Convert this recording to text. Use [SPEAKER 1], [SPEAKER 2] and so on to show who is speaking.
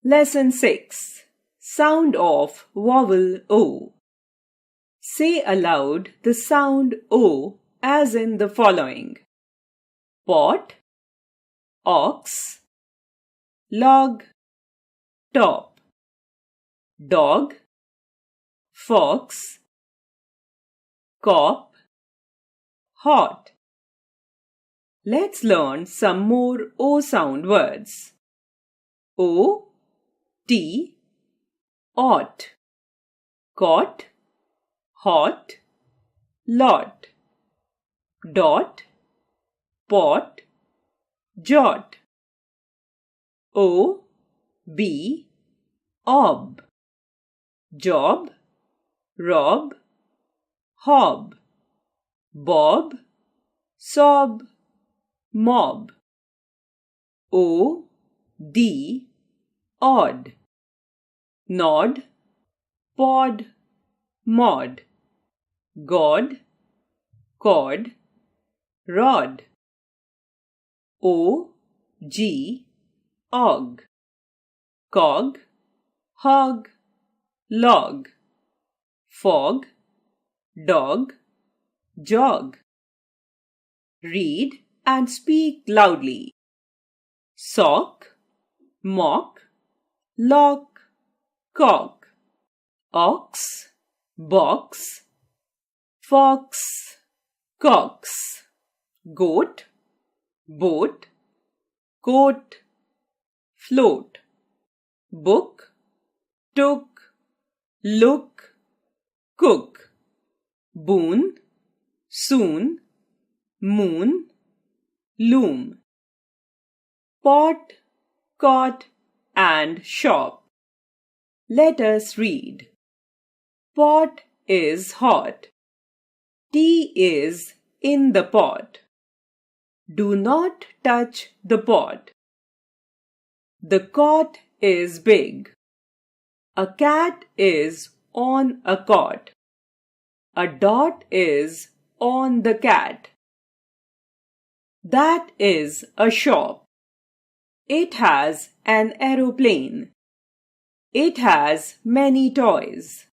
[SPEAKER 1] Lesson 6. Sound of vowel O. Say aloud the sound O as in the following: pot, ox, log, top, dog, fox, cop, hot. Let's learn some more O sound words. O, T, ought, caught, hot, lot, dot, pot, jot. O, B, ob, job, rob, hob, bob, sob, mob. O, D, odd, nod, pod, mod, god, cod, rod. O, G, og, cog, hog, log, fog, dog, jog. Read and speak loudly. Sock, mock, lock, cock, ox, box, fox, cox, goat, boat, coat, float, book, took, look, cook, boon, soon, moon, loom. Pot, cot, and shop. Let us read. Pot is hot. Tea is in the pot. Do not touch the pot. The cot is big. A cat is on a cot. A dot is on the cat. That is a shop. It has an aeroplane. It has many toys.